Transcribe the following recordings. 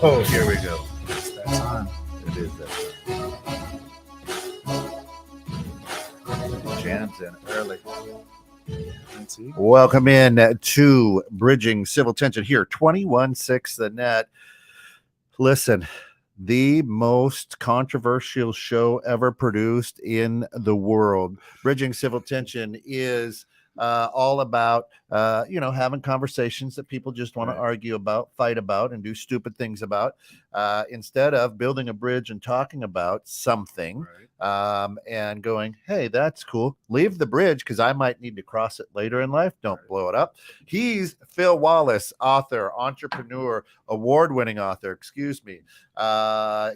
Oh, here we go. It's that time. It is that time. Jan's in early. Welcome in to Bridging Civil Tension here, 21.6 The Net. Listen, the most controversial show ever produced in the world. Bridging Civil Tension is all about, having conversations that people just want to argue about, fight about, and do stupid things about, instead of building a bridge and talking about something, and going, hey, that's cool. Leave the bridge because I might need to cross it later in life. Don't blow it up. He's Phil Wallace, author, entrepreneur, award-winning author,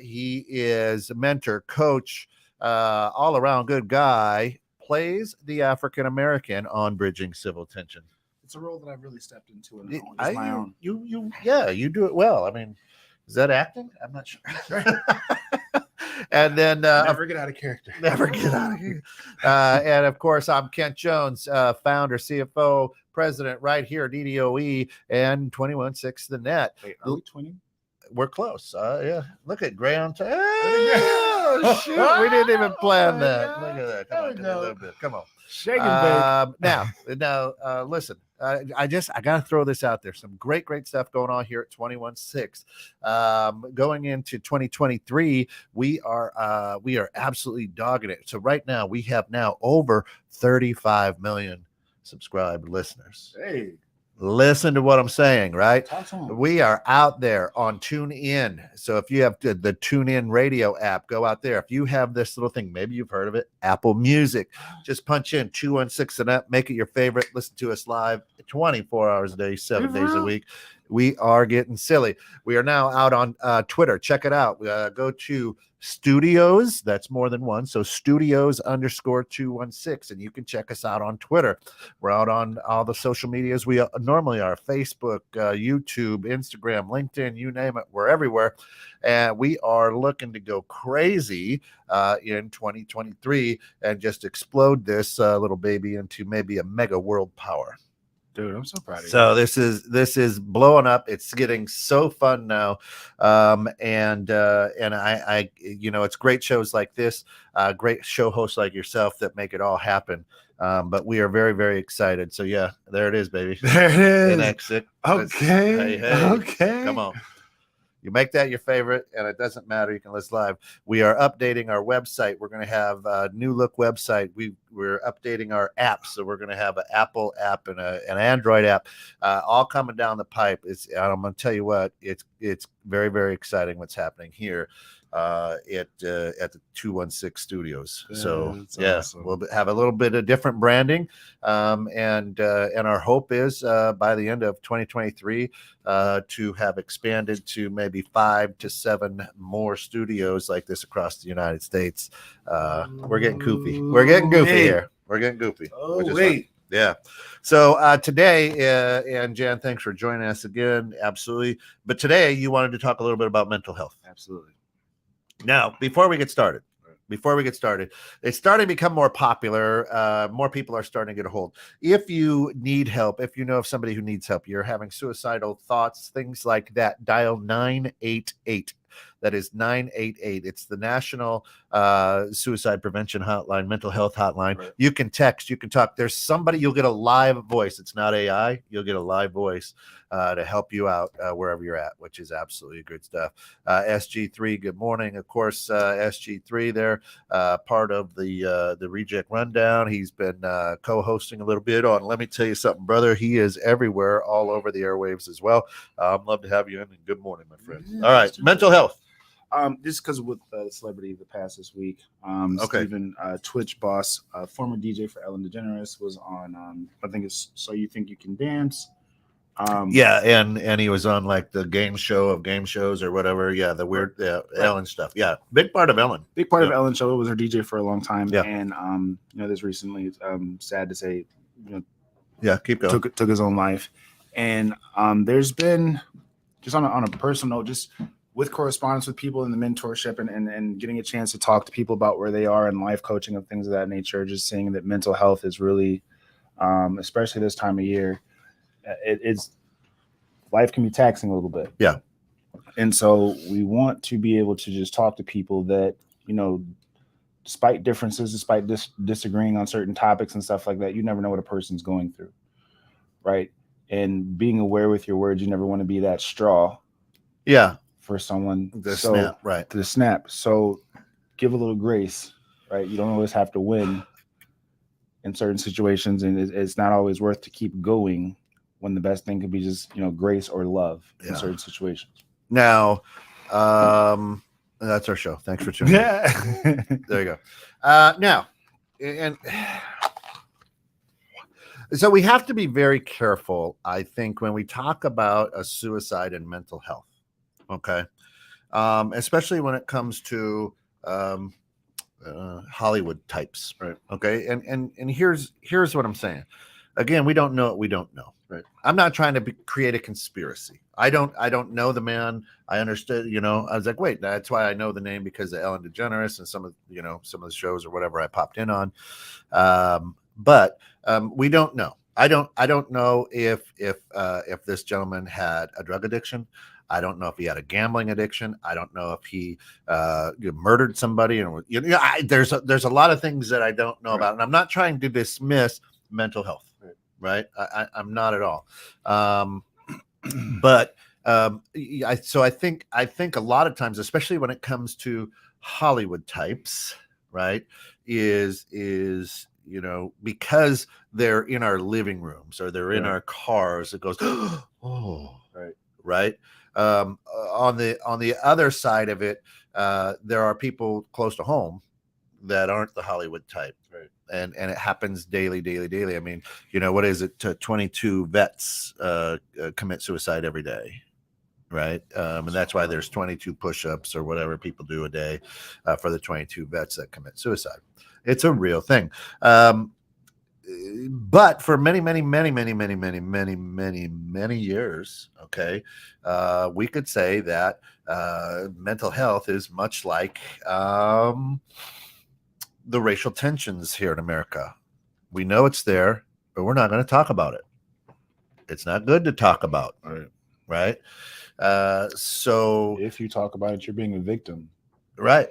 he is a mentor, coach, all-around good guy, plays the African American on Bridging Civil Tension. It's a role that I've really stepped into and it's my own. You do it well. I mean, is that acting? I'm not sure. And then never get out of character. Never get out of here. And of course, I'm Kent Jones, founder, CFO, president, right here, DDOE, and 21.6 The Net. Wait, are we twinning? We're close. Yeah. Look at Gray on time. Oh, shoot. We didn't even plan that. Look at that. Come on, a little bit. Come on. Shake and bake. Now, listen. I got to throw this out there. Some great stuff going on here at 21.6. Going into 2023, we are absolutely dogging it. So right now, we have now over 35 million subscribed listeners. Hey. Listen to what I'm saying, right? We are out there on TuneIn. So if you have the TuneIn radio app, go out there. If you have this little thing, maybe you've heard of it, Apple Music, just punch in 216 and up, make it your favorite. Listen to us live 24 hours a day, 7 days a week. We are getting silly. We are now out on Twitter. Check it out. Go to Studios. That's more than one. So Studios_216. And you can check us out on Twitter. We're out on all the social medias we normally are. Facebook, YouTube, Instagram, LinkedIn, you name it. We're everywhere. And we are looking to go crazy in 2023 and just explode this little baby into maybe a mega world power. Dude, I'm so proud of you. So this is blowing up. It's getting so fun now, and I it's great shows like this, great show hosts like yourself that make it all happen. But we are very, very excited. So yeah, there it is, baby. There it is. An exit. Okay. Okay. Come on. You make that your favorite, and it doesn't matter. You can listen live. We are updating our website. We're going to have a new look website. We're updating our apps, so we're going to have an Apple app and an Android app, all coming down the pipe. I'm going to tell you what, it's very, very exciting what's happening here at the 216 Studios. So awesome. We'll have a little bit of different branding, and our hope is by the end of 2023 to have expanded to maybe 5 to 7 more studios like this across the United States. We're getting goofy. We're getting goofy here. We're getting goofy. Oh wait. Yeah. So today, and Jan, thanks for joining us again. Absolutely. But today you wanted to talk a little bit about mental health. Absolutely. Now, before we get started, it's starting to become more popular. More people are starting to get a hold. If you need help, if you know of somebody who needs help, you're having suicidal thoughts, things like that, dial 988. That is 988. It's the National Suicide Prevention Hotline, mental health hotline. Right. You can text, you can talk. There's somebody, you'll get a live voice. It's not AI. You'll get a live voice to help you out wherever you're at, which is absolutely good stuff. SG3, good morning. Of course, SG3 there, part of the Reject Rundown. He's been co-hosting a little bit on Let Me Tell You Something, Brother. He is everywhere, all over the airwaves as well. Love to have you in, and good morning, my friend. All right, mental health. Just because with the celebrity that passed this week, Okay. Steven, Twitch boss, former DJ for Ellen DeGeneres, was on. I think it's So You Think You Can Dance. Yeah, and he was on like the game show of game shows or whatever. Yeah, the weird Ellen stuff. Yeah, big part of Ellen. Big part of Ellen's show. Was her DJ for a long time. Yeah. And this recently, sad to say, yeah, keep going. Took his own life. And there's been, just on a personal note, just with correspondence with people in the mentorship and getting a chance to talk to people about where they are in life coaching and things of that nature, just seeing that mental health is really, especially this time of year, it's life can be taxing a little bit. Yeah. And so we want to be able to just talk to people that, despite differences, despite disagreeing on certain topics and stuff like that, you never know what a person's going through. Right. And being aware with your words, you never want to be that straw. Yeah. For someone. Snap. Right. To the snap. So give a little grace. Right. You don't always have to win in certain situations. And it's not always worth to keep going when the best thing could be just, grace or love in certain situations. Now, that's our show. Thanks for tuning in. Yeah. There you go. Now, and so we have to be very careful, I think, when we talk about a suicide and mental health. Okay. Especially when it comes to Hollywood types. Right. Okay. And here's what I'm saying. Again, we don't know what we don't know. Right. I'm not trying to create a conspiracy. I don't know the man. I understood, I was like, wait, that's why I know the name, because of Ellen DeGeneres and some of the shows or whatever I popped in on. But we don't know. I don't know if this gentleman had a drug addiction. I don't know if he had a gambling addiction. I don't know if he murdered somebody. And there's a lot of things that I don't know about, and I'm not trying to dismiss mental health. Right. I'm not at all. But I think a lot of times, especially when it comes to Hollywood types, right, is because they're in our living rooms or they're in our cars, it goes, oh, right. On the other side of it, there are people close to home that aren't the Hollywood type. Right. And it happens daily. I mean, what is it? 22 vets commit suicide every day, right? And that's why there's 22 push-ups or whatever people do a day for the 22 vets that commit suicide. It's a real thing. But for many years, okay, we could say that mental health is much like the racial tensions here in America. We know it's there, but we're not going to talk about it. It's not good to talk about, right? So if you talk about it, you're being a victim. Right.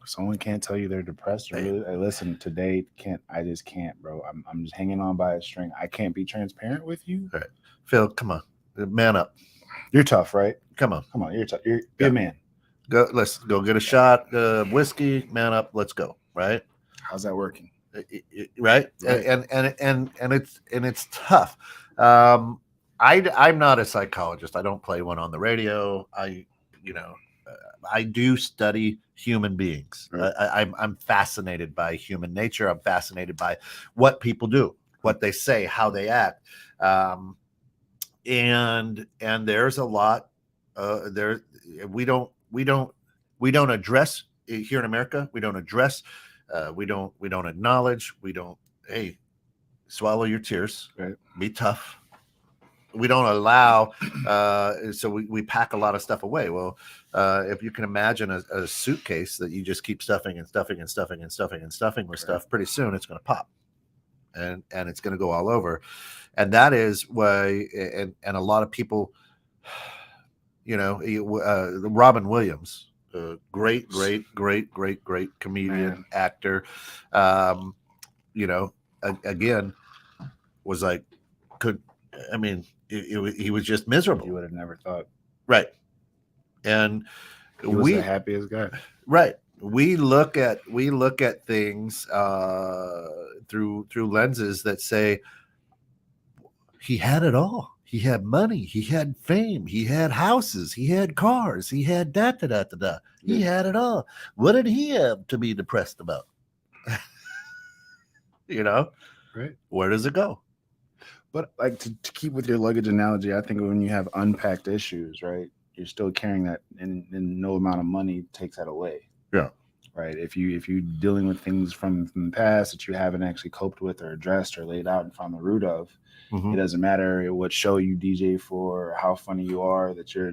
Someone can't tell you they're depressed or really. Hey, listen, today I just can't, bro. I'm just hanging on by a string. I can't be transparent with you. Right. Phil, come on, man up. You're tough, right? Come on, you're tough. Be a man. Let's go get a shot of whiskey, man up, let's go. Right. How's that working? Right. And it's tough. I'm not a psychologist. I don't play one on the radio. I do study human beings. Right. I'm fascinated by human nature. I'm fascinated by what people do, what they say, how they act. And there's a lot there. We don't address here in America. We don't address. We don't acknowledge. We don't. Hey, swallow your tears. Right. Be tough. We don't allow. So we pack a lot of stuff away. Well, if you can imagine a suitcase that you just keep stuffing with stuff, pretty soon it's going to pop, and it's going to go all over, and that is why. And a lot of people. Robin Williams, great comedian, man. Actor, again, was like, he was just miserable. You would have never thought. Right. And he was the happiest guy. Right. We look at things through lenses that say he had it all. He had money. He had fame. He had houses. He had cars. He had da da da da da. He had it all. What did he have to be depressed about? Right. Where does it go? But like to keep with your luggage analogy, I think when you have unpacked issues, right, you're still carrying that, and no amount of money takes that away. Yeah. Right. If you're dealing with things from the past that you haven't actually coped with or addressed or laid out and found the root of, it doesn't matter what show you DJ for, or how funny you are, that you're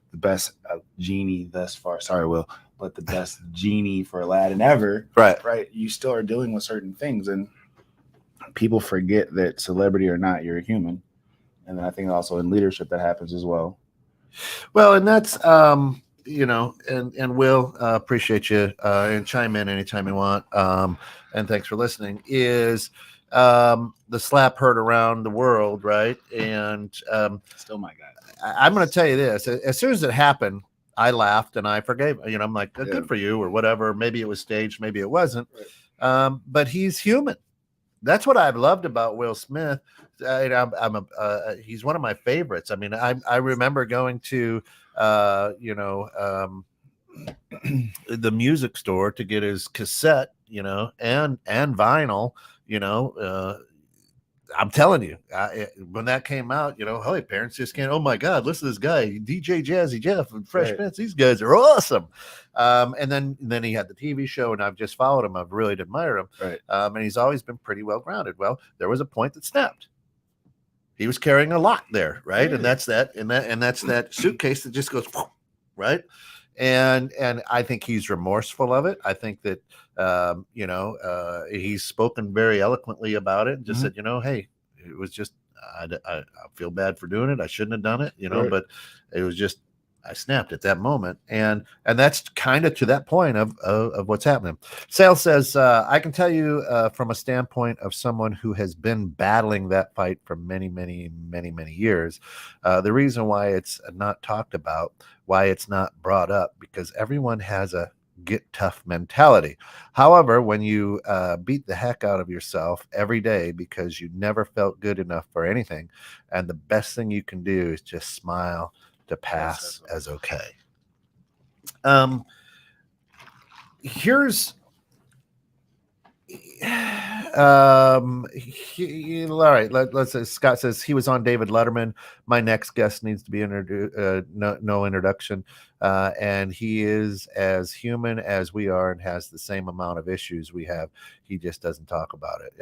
the best genie thus far. Sorry, Will, but the best genie for Aladdin ever. Right. Right. You still are dealing with certain things, and people forget that, celebrity or not, you're a human. And then I think also in leadership that happens as well. Well, and that's and Will, appreciate you and chime in anytime you want. And thanks for listening. Is the slap heard around the world, right? And Still my guy. I'm going to tell you this: as soon as it happened, I laughed and I forgave. I'm like, good for you, or whatever. Maybe it was staged, maybe it wasn't. Right. But he's human. That's what I've loved about Will Smith. He's one of my favorites. I mean, I remember going to the music store to get his cassette, and vinyl. I'm telling you, when that came out, hey, parents just can't. Oh my God, listen to this guy, DJ Jazzy Jeff and Fresh Prince. These guys are awesome. And then he had the TV show, and I've just followed him. I've really admired him. Right. And he's always been pretty well grounded. Well, there was a point that snapped. He was carrying a lot there, right? And that's that suitcase that just goes right. And I think he's remorseful of it. I think that he's spoken very eloquently about it and just said, hey, it was just I feel bad for doing it. I shouldn't have done it, but it was just I snapped at that moment. And that's kind of to that point of what's happening. Sale says, I can tell you from a standpoint of someone who has been battling that fight for many, many, many, many years, the reason why it's not talked about, why it's not brought up, because everyone has a get tough mentality. However, when you beat the heck out of yourself every day because you never felt good enough for anything, and the best thing you can do is just smile to pass as okay. Here's all right. Let's say Scott says he was on David Letterman. My next guest needs to be no introduction, and he is as human as we are and has the same amount of issues we have. He just doesn't talk about it.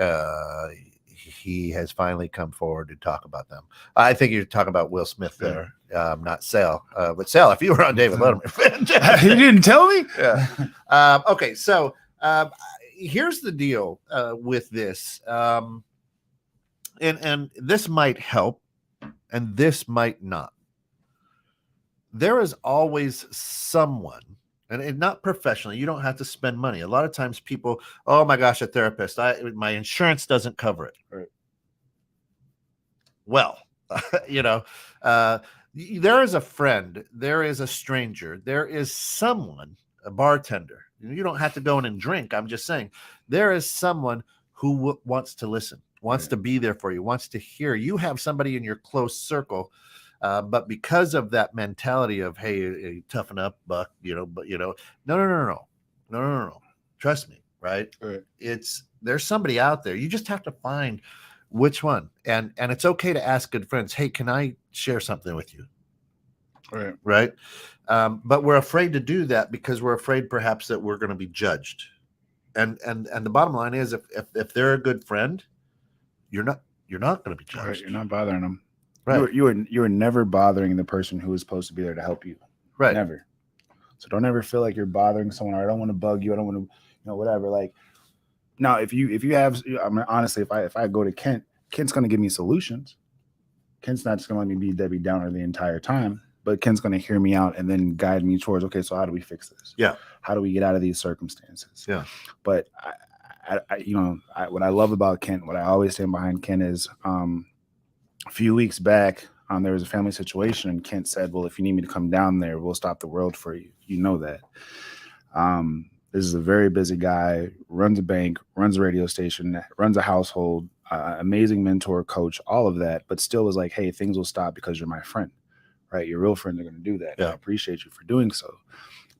He has finally come forward to talk about them. I think you're talking about Will Smith there, not Sal. But Sal, if you were on David Letterman, you didn't tell me. Yeah. Okay, so. Here's the deal with this, and this might help, and this might not. There is always someone, and not professionally. You don't have to spend money. A lot of times, people, oh my gosh, a therapist. My insurance doesn't cover it. Right. Well, there is a friend, there is a stranger, there is someone, a bartender. You don't have to go in and drink. I'm just saying there is someone who wants to listen, wants to be there for you, wants to hear. You have somebody in your close circle, but because of that mentality of, hey, toughen up, Buck, but no. Trust me, right? There's somebody out there. You just have to find which one. And it's okay to ask good friends, hey, can I share something with you? Right. But we're afraid to do that because we're afraid perhaps that we're going to be judged. And the bottom line is if they're a good friend, you're not going to be judged. Right, you're not bothering them. Right. You are never bothering the person who is supposed to be there to help you. Right. Never. So don't ever feel like you're bothering someone, or I don't want to bug you. I don't want to, whatever. Like, now, if you have, I mean, honestly, if I go to Kent's going to give me solutions. Kent's not just going to let me be Debbie Downer the entire time. But Ken's going to hear me out and then guide me towards, okay, so how do we fix this? Yeah. How do we get out of these circumstances? Yeah. But what I love about Ken, what I always stand behind Ken is, a few weeks back, there was a family situation, and Kent said, well, if you need me to come down there, we'll stop the world for you. You know that. This is a very busy guy, runs a bank, runs a radio station, runs a household. amazing mentor, coach, all of that, but still was like, hey, things will stop because you're my friend, right? Your real friends are going to do that. Yeah. I appreciate you for doing so.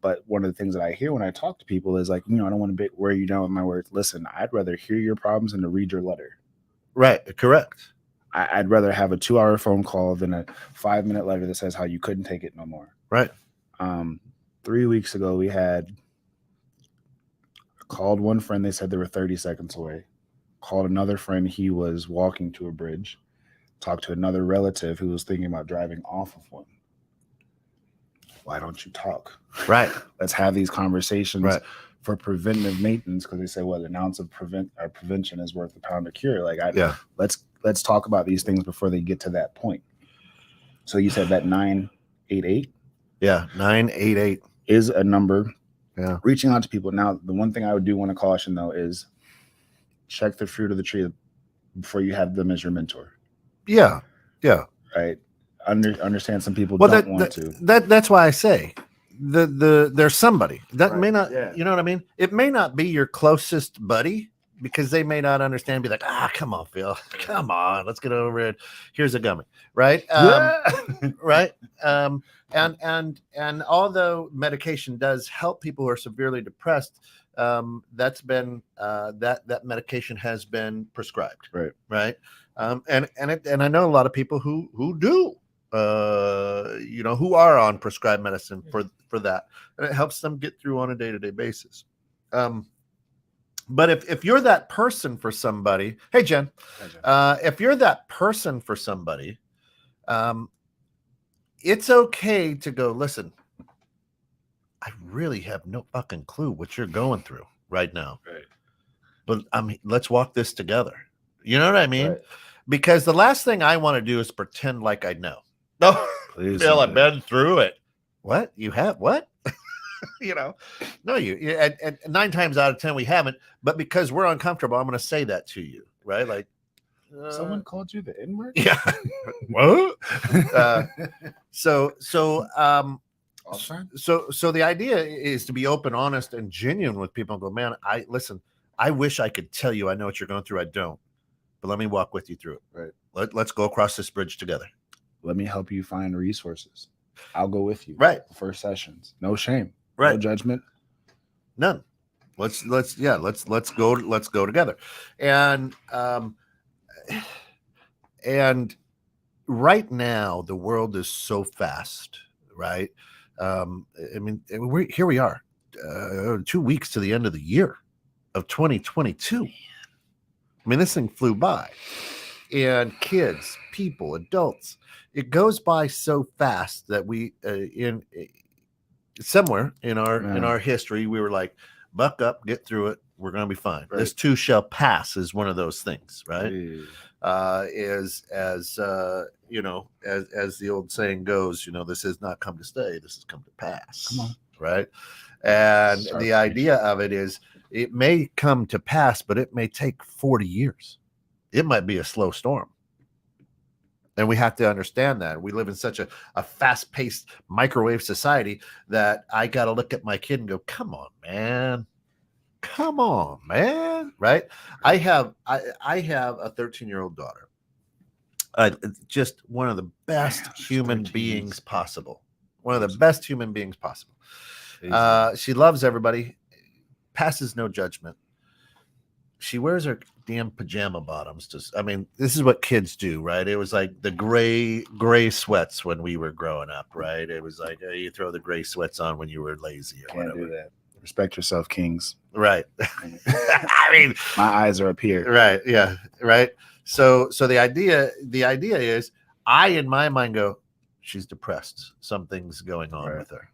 But one of the things that I hear when I talk to people is like, I don't want to wear you down with my words. Listen, I'd rather hear your problems than to read your letter. Right. Correct. I'd rather have a 2-hour phone call than a 5-minute letter that says how you couldn't take it no more. Right. 3 weeks ago, I called one friend. They said they were 30 seconds away. Called another friend. He was walking to a bridge. Talked to another relative who was thinking about driving off of one. Why don't you talk? Right. Let's have these conversations Right. for preventive maintenance, because they say, well, an ounce of prevention is worth a pound of cure. Let's talk about these things before they get to that point. So you said that 988? Yeah, 988 is a number. Yeah. Reaching out to people. Now, the one thing I would do want to caution, though, is check the fruit of the tree before you have them as your mentor. Yeah. Yeah. Right. Understand some people don't want to. That's why I say there's somebody that may not, Yeah. you know what I mean? It may not be your closest buddy, because they may not understand, be like, come on, Phil, come on, let's get over it. Here's a gummy. Right. Right. And although medication does help people who are severely depressed, that's been that medication has been prescribed. Right. Right. And I know a lot of people who do, who are on prescribed medicine for that, and it helps them get through on a day-to-day basis. But if you're that person for somebody, hey Jen, if you're that person for somebody, it's okay to go, listen, I really have no fucking clue what you're going through right now. Right. But let's walk this together. You know what I mean? Right. Because the last thing I want to do is pretend like I know. No, Phil, I've been through it. What? You have? What? No, and 9 times out of 10 we haven't, but because we're uncomfortable, I'm going to say that to you, right? Like, someone called you the N-word? Yeah. What? So the idea is to be open, honest, and genuine with people and go, man, I wish I could tell you I know what you're going through. I don't, but let me walk with you through it. Right. Let's go across this bridge together. Let me help you find resources. I'll go with you. Right. First sessions. No shame. Right. No judgment. None. Let's go together. And right now the world is so fast, right? Here we are, 2 weeks to the end of the year of 2022. I mean, this thing flew by, and kids, people, adults, it goes by so fast that we somewhere in our history, we were like, buck up, get through it. We're going to be fine. Right. This too shall pass is one of those things, right? Yeah. As the old saying goes, this has not come to stay. This has come to pass. Come on. Right. And the idea of it is, it may come to pass, but it may take 40 years. It might be a slow storm. And we have to understand that. We live in such a fast-paced microwave society that I got to look at my kid and go, come on, man. Right? I have a 13-year-old daughter. Just one of the best human beings possible. One of the best human beings possible. She loves everybody, passes no judgment. She wears her damn pajama bottoms. This is what kids do, right? It was like the gray sweats when we were growing up, right? It was like you throw the gray sweats on when you were lazy or whatever. Do that. Respect yourself, kings. Right. My eyes are up here. Right. Yeah. Right. So the idea is, I in my mind go, she's depressed. Something's going on with her.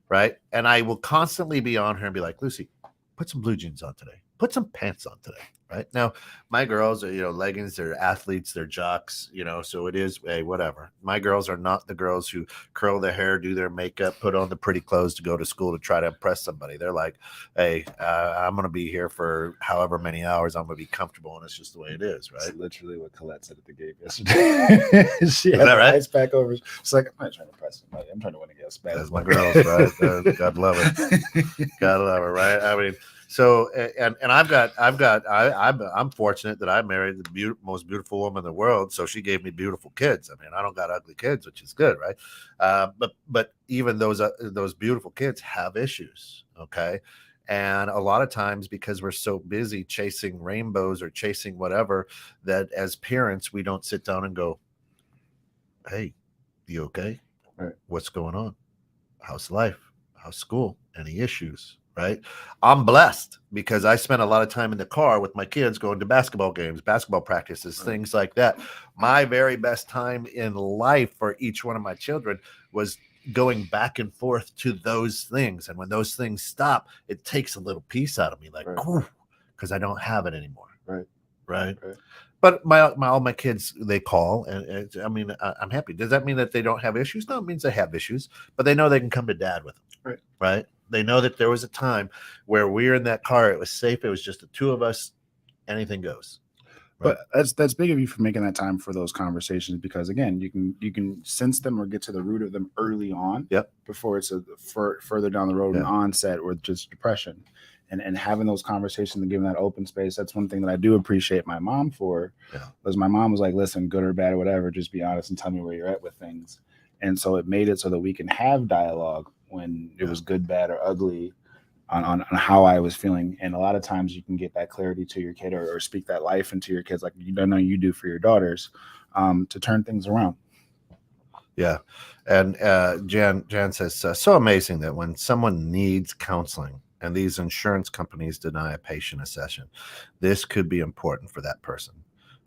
Right. And I will constantly be on her and be like, Lucy, put some blue jeans on today. Put some pants on today. Right now, my girls are, leggings, they're athletes, they're jocks, so it is, hey, whatever. My girls are not the girls who curl their hair, do their makeup, put on the pretty clothes to go to school to try to impress somebody. They're like, hey, I'm going to be here for however many hours. I'm going to be comfortable. And it's just the way it is. Right. That's literally what Colette said at the game yesterday. She had her ice pack over. She's like, I'm not trying to impress somebody. I'm trying to win against bad. That's my girls, right? God love it. God love it. Right. So and I'm fortunate that I married the most beautiful woman in the world. So she gave me beautiful kids. I mean, I don't got ugly kids, which is good, right? But even those beautiful kids have issues. Okay. And a lot of times, because we're so busy chasing rainbows or chasing whatever, that as parents, we don't sit down and go, "Hey, you okay? Right. What's going on? How's life? How's school? Any issues?" Right. I'm blessed because I spent a lot of time in the car with my kids going to basketball games, basketball practices, Right. things like that. My very best time in life for each one of my children was going back and forth to those things. And when those things stop, it takes a little piece out of me, like, because I don't have it anymore. Right. Right. Right. But all my kids, they call, and I mean, I'm happy. Does that mean that they don't have issues? No, it means they have issues, but they know they can come to dad with them. Right. Right. They know that there was a time where we were in that car. It was safe. It was just the two of us. Anything goes. Right? But that's big of you for making that time for those conversations, because again, you can sense them or get to the root of them early on. Yep. Before it's further down the road, an onset or just depression. And having those conversations and giving that open space, that's one thing that I do appreciate my mom for. Was my mom was like, listen, good or bad or whatever, just be honest and tell me where you're at with things. And so it made it so that we can have dialogue when it was good, bad, or ugly on how I was feeling. And a lot of times you can get that clarity to your kid or speak that life into your kids, like you don't know you do for your daughters, to turn things around. Yeah. And Jan says, so amazing that when someone needs counseling and these insurance companies deny a patient a session, this could be important for that person.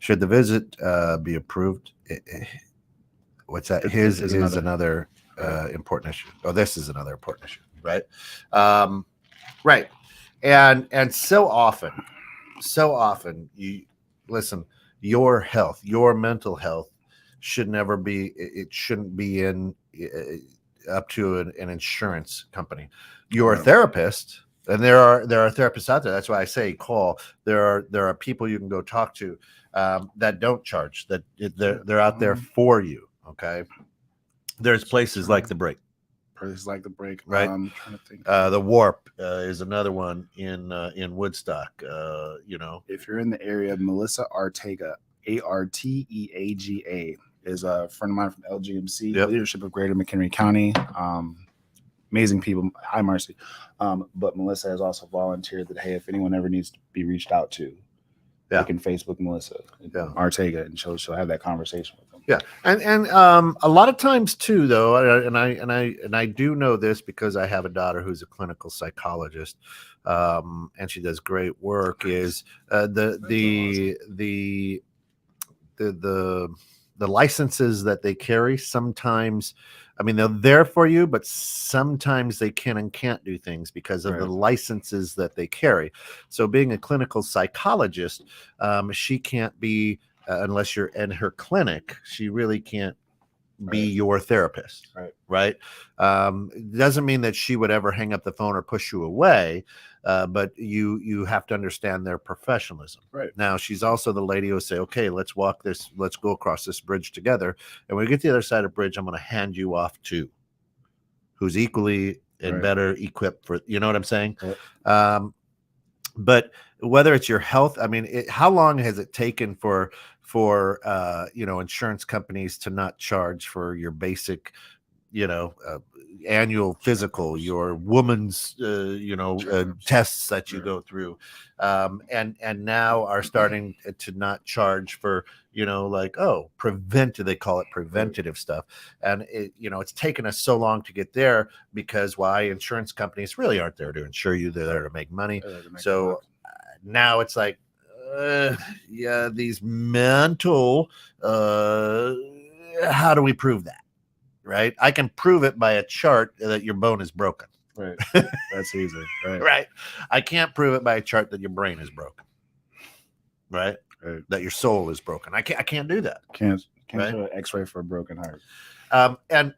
Should the visit be approved? What's that? His is another important issue. Oh, this is another important issue, right? Right. And so often you listen, your health, your mental health shouldn't be in up to an insurance company. Your therapist, and there are therapists out there. That's why I say call. There are people you can go talk to that don't charge. That they're out there for you. Okay. There's places like The Break. Right? I'm trying to think. The Warp is another one in Woodstock. If you're in the area, Melissa Arteaga, Arteaga, is a friend of mine from LGMC, Leadership of Greater McHenry County. Amazing people. Hi, Marcy. But Melissa has also volunteered that, hey, if anyone ever needs to be reached out to, they can Facebook Melissa Arteaga, and she'll have that conversation with them. Yeah, and a lot of times too, though, and I do know this because I have a daughter who's a clinical psychologist, and she does great work. Is the licenses that they carry sometimes, I mean, they're there for you, but sometimes they can and can't do things because of the licenses that they carry. So being a clinical psychologist, she can't be, unless you're in her clinic, she really can't be your therapist. Right. Doesn't mean that she would ever hang up the phone or push you away. But you have to understand their professionalism. Right. Now, she's also the lady who will say, okay, let's go across this bridge together. And when we get to the other side of the bridge, I'm going to hand you off to who's equally and better equipped for, you know what I'm saying? But whether it's your health, I mean, how long has it taken for insurance companies to not charge for your basic, annual physical, your woman's, tests that you go through, and now are starting to not charge for, they call it preventative stuff. And it's taken us so long to get there because why? Insurance companies really aren't there to insure you. They're there to make money. So now it's like, these mental, how do we prove that? Right. I can prove it by a chart that your bone is broken. Right. That's easy. Right. Right. I can't prove it by a chart that your brain is broken. Right. That your soul is broken. I can't do that. Can't do an X-ray for a broken heart. And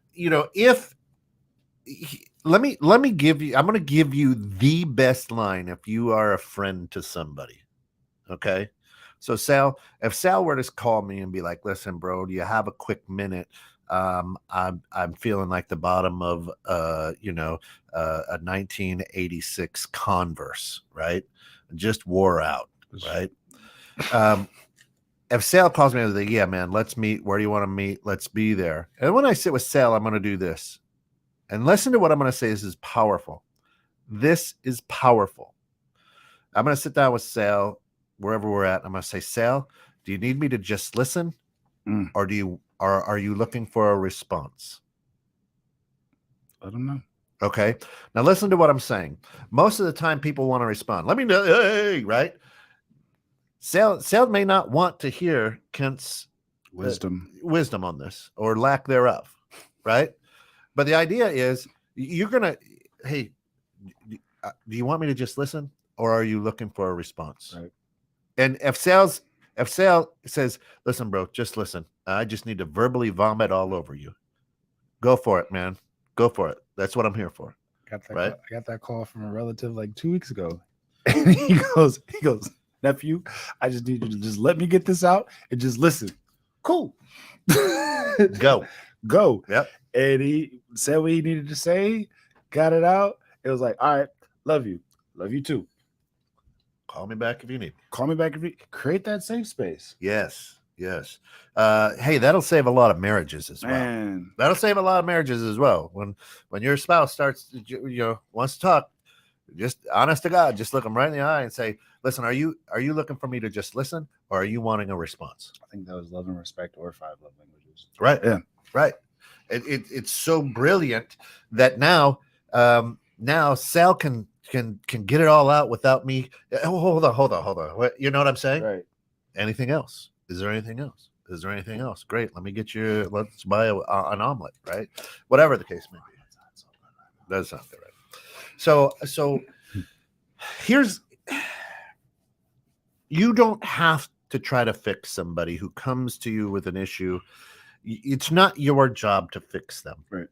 let me give you, I'm going to give you the best line if you are a friend to somebody. Okay. So Sal, if Sal were to call me and be like, "Listen, bro, do you have a quick minute? I'm feeling like the bottom of a 1986 Converse, right? Just wore out, right?" If Sal calls me and like, "Yeah, man, let's meet. Where do you want to meet? Let's be there." And when I sit with Sal, I'm going to do this. And listen to what I'm going to say. This is powerful. This is powerful. I'm going to sit down with Sal wherever we're at. I'm going to say, "Sal, do you need me to just listen, or are you looking for a response?" I don't know. Okay. Now listen to what I'm saying. Most of the time, people want to respond. Let me know, hey, right? Sal may not want to hear Kent's wisdom on this or lack thereof, right? But the idea is you're gonna, hey, do you want me to just listen, or are you looking for a response? Right. And if Sal says, "Listen, bro, just listen. I just need to verbally vomit all over you," go for it, man. Go for it. That's what I'm here for. I Right? got that call from a relative like 2 weeks ago. And he goes, "Nephew, I just need you to just let me get this out and just listen." Cool. Go. Yep. And he said what he needed to say, got it out. It was like, "All right, love you. Love you too. Call me back if you need. Call me back if you create that safe space." Yes. Hey, that'll save a lot of marriages as well. Man. That'll save a lot of marriages as well. When your spouse starts, wants to talk, just honest to God, just look them right in the eye and say, "Listen, are you looking for me to just listen, or are you wanting a response?" I think that was love and respect or 5 love languages. Right. Yeah. Right. It's so brilliant that now Sal can get it all out without me. Oh, hold on. What, you know what I'm saying? Right. Anything else? Is there anything else? Great. Let's buy an omelet, right? Whatever the case may be. That sounds good, right? So you don't have to try to fix somebody who comes to you with an issue. It's not your job to fix them. Right.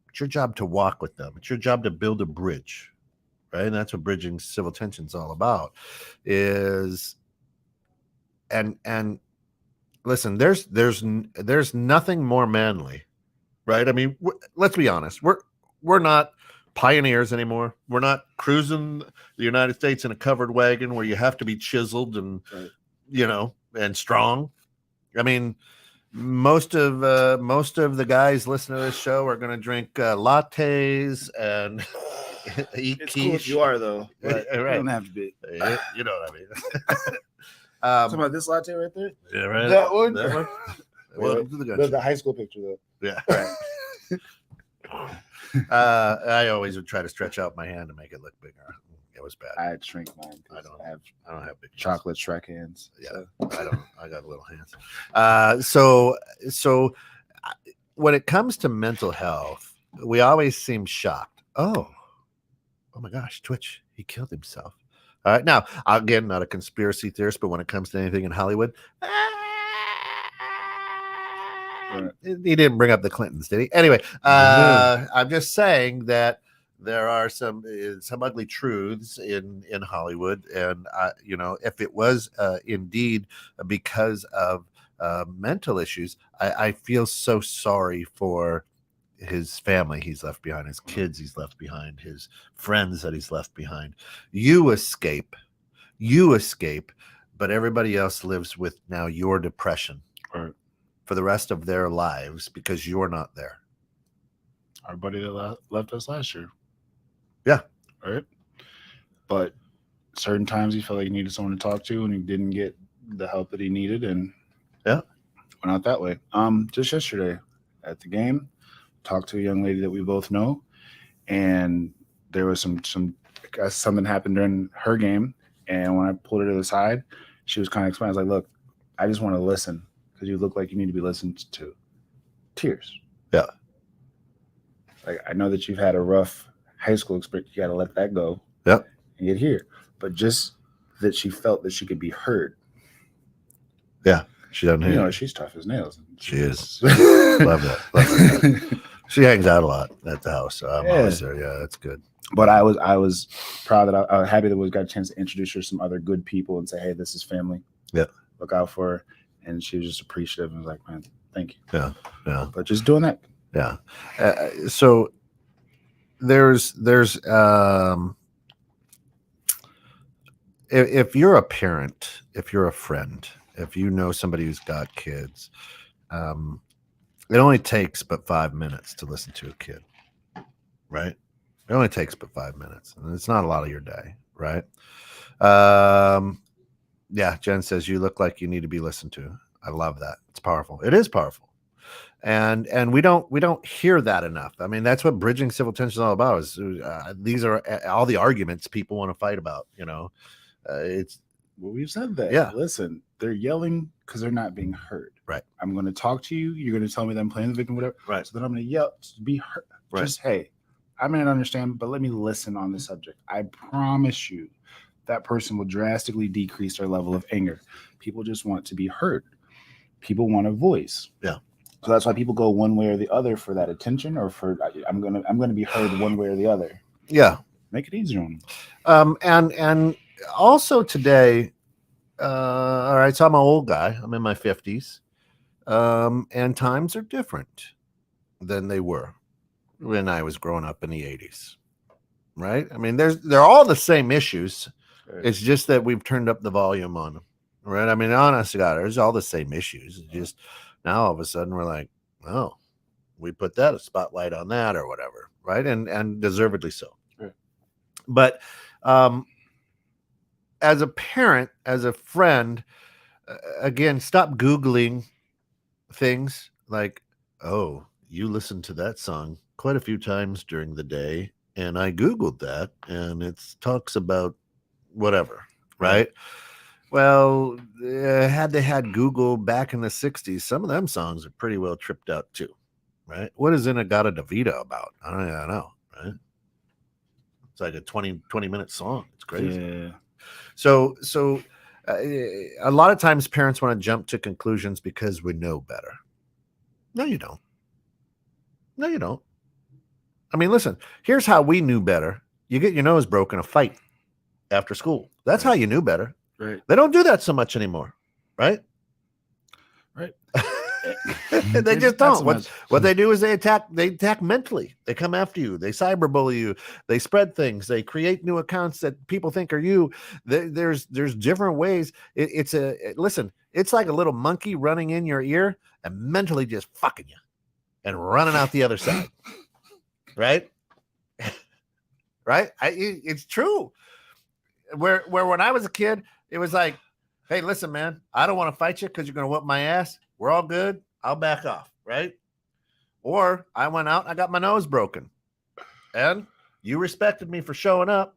It's your job to walk with them. It's your job to build a bridge, right? And that's what bridging civil tension is all about. And listen, there's nothing more manly, right? I mean, let's be honest. We're not pioneers anymore. We're not cruising the United States in a covered wagon where you have to be chiseled and right. And strong. I mean, most of the guys listening to this show are going to drink lattes and eat It's quiche. cool if you are, though. But Right. You don't have to be. You know what I mean. Talking about this latte right there? Yeah, right. That one? Welcome to the gun. The high school picture, though. Yeah. Right. I always would try to stretch out my hand to make it look bigger. It was bad. I shrink mine. I don't have big chocolate Shrek hands. Yeah, so. I got little hands. So when it comes to mental health, we always seem shocked. Oh my gosh, Twitch, he killed himself. All right, now again, not a conspiracy theorist, but when it comes to anything in Hollywood, he didn't bring up the Clintons, did he? Anyway, I'm just saying that there are some ugly truths in Hollywood, and if it was indeed because of mental issues, I feel so sorry for his family he's left behind, his kids he's left behind, his friends that he's left behind. You escape, but everybody else lives with now your depression for the rest of their lives because you're not there. Our buddy that left us last year. Yeah. Right. But certain times he felt like he needed someone to talk to and he didn't get the help that he needed, and went out that way. Just yesterday at the game, talked to a young lady that we both know, and there was something happened during her game, and when I pulled her to the side, she was kind of explaining. I was like, "Look, I just want to listen because you look like you need to be listened to." Tears. Yeah. Like, I know that you've had a rough high school experience. You got to let that go. Yep. And get here. But just that she felt that she could be heard. Yeah. She doesn't hear. She's tough as nails. She is. Love that. She hangs out a lot at the house. So I'm always there. Yeah, that's good. But I was proud that I was happy that we got a chance to introduce her to some other good people and say, "Hey, this is family." Yeah. look out for her. And she was just appreciative and was like, man, thank you. Yeah. But just doing that. Yeah. So there's if you're a parent, if you're a friend, if you know somebody who's got kids, it only takes but 5 minutes to listen to a kid, right? It only takes but 5 minutes, and it's not a lot of your day, right? Yeah, Jen says you look like you need to be listened to. I love that. It's powerful. It is powerful, and we don't hear that enough. I mean, that's what bridging civil tension is all about. Is these are all the arguments people want to fight about. It's Well, we've said that. Yeah. Listen, they're yelling because they're not being heard. Right. I'm going to talk to you. You're going to tell me that I'm playing the victim, whatever. Right. So then I'm going to yell to be heard. Right. Just, hey, I may not understand, but let me listen on the subject. I promise you that person will drastically decrease their level of anger. People just want to be heard. People want a voice. Yeah. So that's why people go one way or the other for that attention, or for I'm gonna be heard one way or the other. Yeah. Make it easier on them. And also today, all right, so I'm an old guy. I'm in my 50s. And times are different than they were when I was growing up in the 80s. Right? I mean, they're all the same issues. Right. It's just that we've turned up the volume on them. Right? I mean, honest to God, there's all the same issues. It's just now all of a sudden we're like, oh, we put that a spotlight on that or whatever, right? And deservedly so. Right. But as a parent, as a friend, again, stop Googling things like, oh, you listened to that song quite a few times during the day, and I Googled that, and it talks about whatever, right? Well, had they had Google back in the 60s, some of them songs are pretty well tripped out too, right? What is Inagata Davida about? I don't know, right? It's like a 20-minute song. It's crazy. Yeah. So a lot of times parents want to jump to conclusions because we know better. No, you don't. No, you don't. I mean, listen, here's how we knew better. You get your nose broken, a fight after school. That's how you knew better. Right. They don't do that so much anymore, right? Right. They just don't. What they do is they attack mentally. They come after you. They cyberbully you. They spread things. They create new accounts that people think are you. There's different ways. Listen, it's like a little monkey running in your ear and mentally just fucking you and running out the other side. Right? Right? It's true. Where when I was a kid, it was like, hey, listen, man, I don't want to fight you because you're going to whoop my ass. We're all good. I'll back off, right? Or I went out and I got my nose broken. And you respected me for showing up,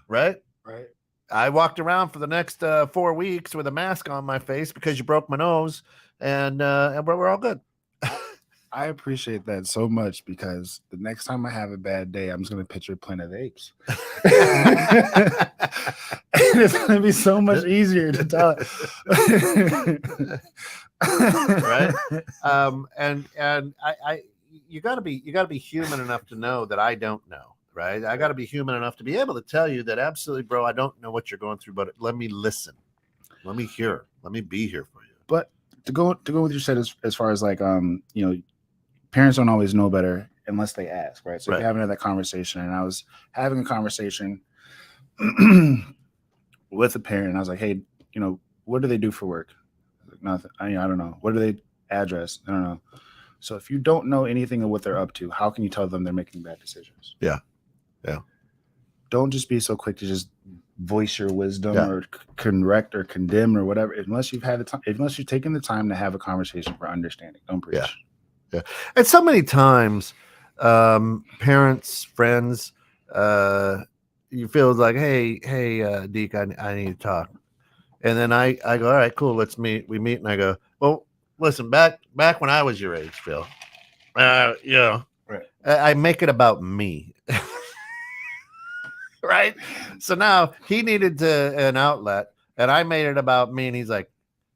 right? Right. I walked around for the next 4 weeks with a mask on my face because you broke my nose, and we're all good. I appreciate that so much, because the next time I have a bad day, I'm just going to picture Planet of the Apes. And it's going to be so much easier to tell. Right? And you got to be human enough to know that I don't know, right? I got to be human enough to be able to tell you that absolutely, bro, I don't know what you're going through, but let me listen. Let me hear. Let me be here for you. But to go with what you said, as far as like, parents don't always know better unless they ask, right? So if you're having that conversation, and I was having a conversation with a parent, and I was like, hey, what do they do for work? Like, nothing. I don't know. What do they address? I don't know. So if you don't know anything of what they're up to, how can you tell them they're making bad decisions? Yeah. Don't just be so quick to just voice your wisdom or correct or condemn or whatever, unless you've had the time, unless you've taken the time to have a conversation for understanding. Don't preach. Yeah. And so many times, parents, friends, you feel like, hey, Deke, I need to talk. And then I go, all right, cool, let's meet. We meet, and I go, well, listen, back when I was your age, Phil, right. I make it about me. Right. So now he needed an outlet, and I made it about me, and he's like,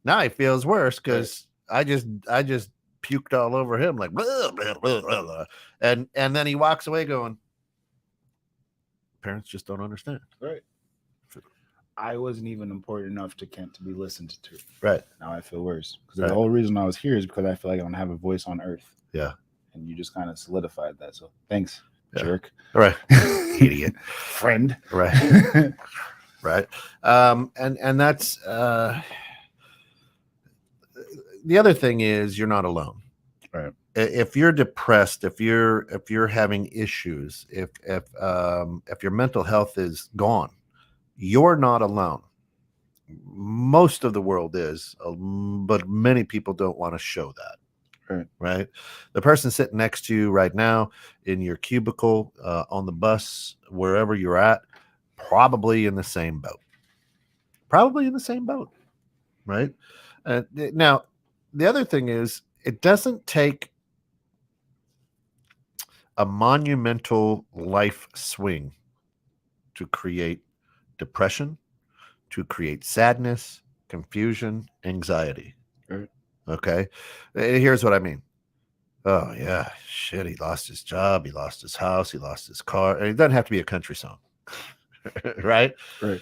now he feels worse because I just puked all over him, like blah, blah, blah, blah. And then he walks away going, parents just don't understand. Right. I wasn't even important enough to Kent to be listened to. Right. Now I feel worse because Right. the whole reason I was here is because I feel like I don't have a voice on earth. Yeah. And you just kind of solidified that. So thanks, Yeah. jerk. All right. Idiot. Friend. Right. Right. And that's the other thing is you're not alone. Right. If you're depressed, if you're having issues, if your mental health is gone, you're not alone. Most of the world is, but many people don't want to show that. Right. The person sitting next to you right now in your cubicle, on the bus, wherever you're at, probably in the same boat. Right. Now, the other thing is, it doesn't take a monumental life swing to create depression, to create sadness, confusion, anxiety. Right. Okay. Here's what I mean. Oh, yeah. Shit. He lost his job. He lost his house. He lost his car. And it doesn't have to be a country song. Right. Right.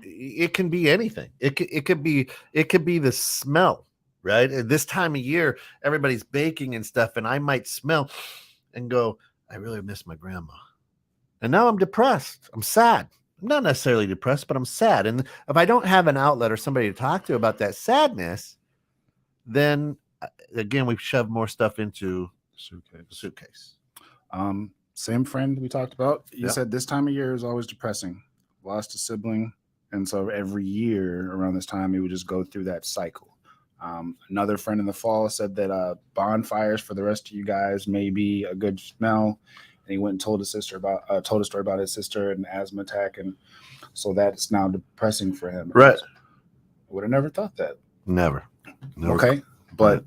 It can be anything. It could be the smell, right? At this time of year, everybody's baking and stuff, and I might smell and go, I really miss my grandma. And now I'm depressed. I'm sad. I'm not necessarily depressed, but I'm sad. And if I don't have an outlet or somebody to talk to about that sadness, then again, we've shoved more stuff into the suitcase. Same friend we talked about. You said this time of year is always depressing. Lost a sibling. And so every year around this time, he would just go through that cycle. Another friend in the fall said that bonfires for the rest of you guys may be a good smell. And he went and told a story about his sister and an asthma attack. And so that's now depressing for him. Right. I would have never thought that. Never. Okay. But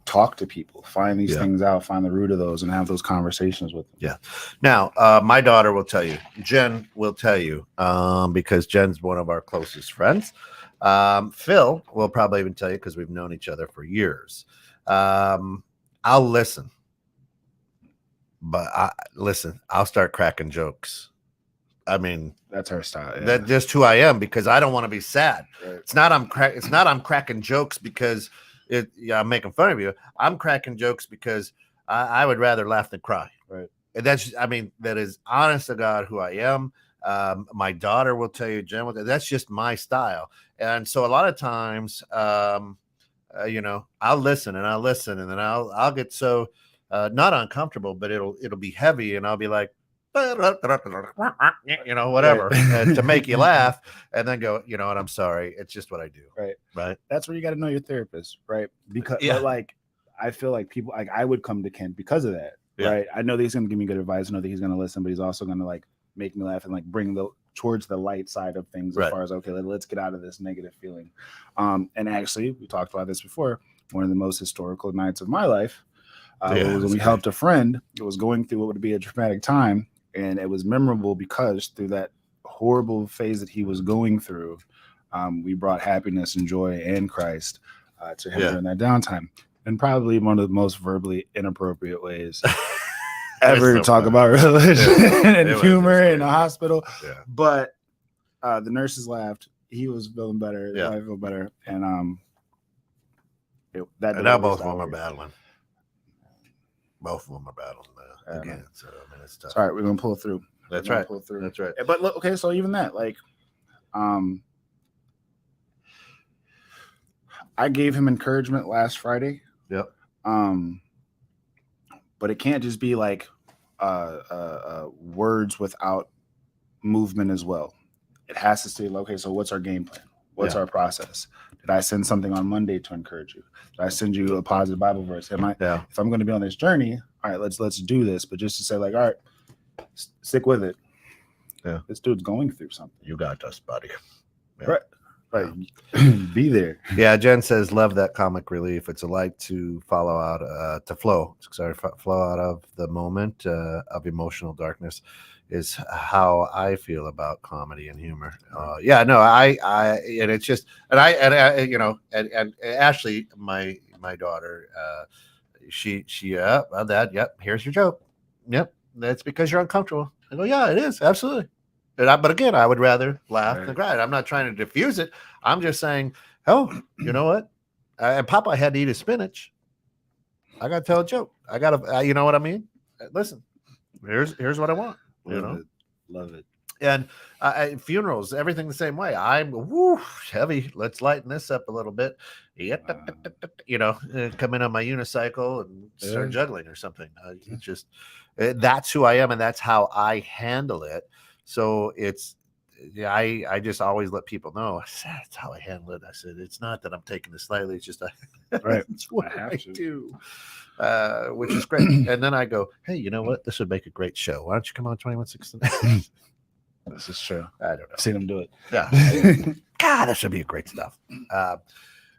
talk to people, find these things out, find the root of those, and have those conversations with them. Yeah. Now, my daughter will tell you, Jen will tell you, because Jen's one of our closest friends. Phil will probably even tell you because we've known each other for years. I'll listen. But I'll start cracking jokes. I mean, that's her style. Yeah. That's just who I am because I don't want to be sad. Right. It's not I'm cracking jokes because I'm making fun of you. I'm cracking jokes because I would rather laugh than cry. Right. And that is honest to God who I am. My daughter will tell you, Jen, that's just my style. And so a lot of times, I'll listen and then I'll get so not uncomfortable, but it'll be heavy, and I'll be like, whatever, to make you laugh, and then go, you know what, I'm sorry, it's just what I do. Right. That's where you got to know your therapist, right? Because like I feel like people, like I would come to Kent because of that, right? I know that he's going to give me good advice. I know that he's going to listen, but he's also going to like make me laugh and like bring towards the light side of things as far as, okay, let's get out of this negative feeling. And actually, we talked about this before. One of the most historical nights of my life was when we helped a friend who was going through what would be a traumatic time. And it was memorable because through that horrible phase that he was going through, we brought happiness and joy and Christ to him during that downtime. And probably one of the most verbally inappropriate ways ever to talk about religion and humor in a hospital. Yeah. But the nurses laughed. He was feeling better. Yeah. I feel better. And now both of them are battling. Both of them are battling again. So I mean, it's tough. All right, we're gonna pull through. That's right. Pull through. That's right. But look, okay, so even that, like, I gave him encouragement last Friday. Yep. But it can't just be like words without movement as well. It has to stay, okay, so what's our game plan? What's our process? Did I send something on Monday to encourage you? Did I send you a positive Bible verse? If I'm going to be on this journey, all right, let's do this. But just to say, like, all right, stick with it. Yeah, this dude's going through something. You got us, buddy. Yeah. Right. Be there. Yeah, Jen says, love that comic relief. It's a light to flow out of the moment of emotional darkness. Is how I feel about comedy and humor. And it's just, and Ashley, my daughter, she here's your joke. Yep. That's because you're uncomfortable. I go, yeah, it is. Absolutely. But again, I would rather laugh Right. than cry. I'm not trying to diffuse it. I'm just saying, oh, you know what? And Popeye had to eat his spinach. I got to tell a joke. I got to, you know what I mean? Listen, here's what I want. Love it. And funerals, everything the same way. I'm heavy. Let's lighten this up a little bit. Come in on my unicycle and start juggling or something. It's just that's who I am, and that's how I handle it. So I just always let people know that's how I handle it. I said it's not that I'm taking this lightly. It's just Right. it's what I I have to. do. Which is great. And then I go, hey, you know what? This would make a great show. Why don't you come on 21/6? This is true. I don't know. I've seen him do it. Yeah. God, that should be a great stuff.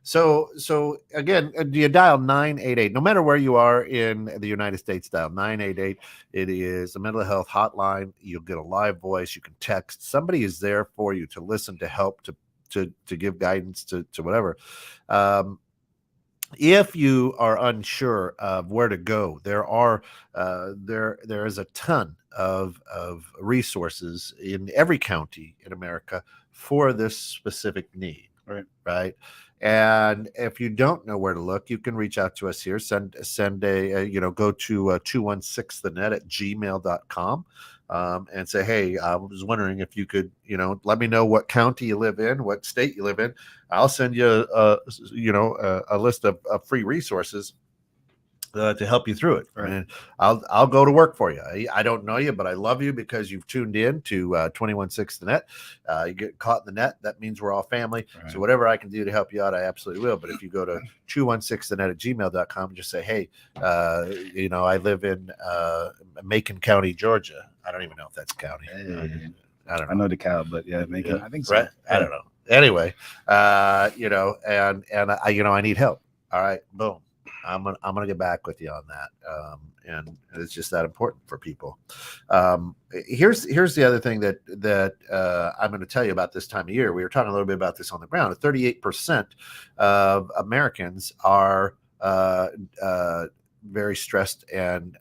So again, you dial 988. No matter where you are in the United States, dial 988. It is a mental health hotline. You'll get a live voice. You can text. Somebody is there for you to listen, to help, to give guidance, to whatever. If you are unsure of where to go, there is a ton of resources in every county in America for this specific need. Right. And if you don't know where to look, you can reach out to us here. Send a go to 216thenet@gmail.com. And say, hey, I was wondering if you could, let me know what county you live in, what state you live in. I'll send you a list of free resources to help you through it. Right. And I'll go to work for you. I don't know you, but I love you because you've tuned in to 216 the net. You get caught in the net. That means we're all family. Right. So whatever I can do to help you out, I absolutely will. But if you go to 216thenet@gmail.com and just say, hey, I live in Macon County, Georgia. I don't even know if that's a county. I don't know. I know DeKalb, but yeah, Macon. Yeah, I think so. right? I don't know. Anyway, and I need help. All right, boom. I'm gonna get back with you on that, and it's just that important for people. Here's the other thing that I'm going to tell you about this time of year. We were talking a little bit about this on the ground. 38% of Americans are very stressed and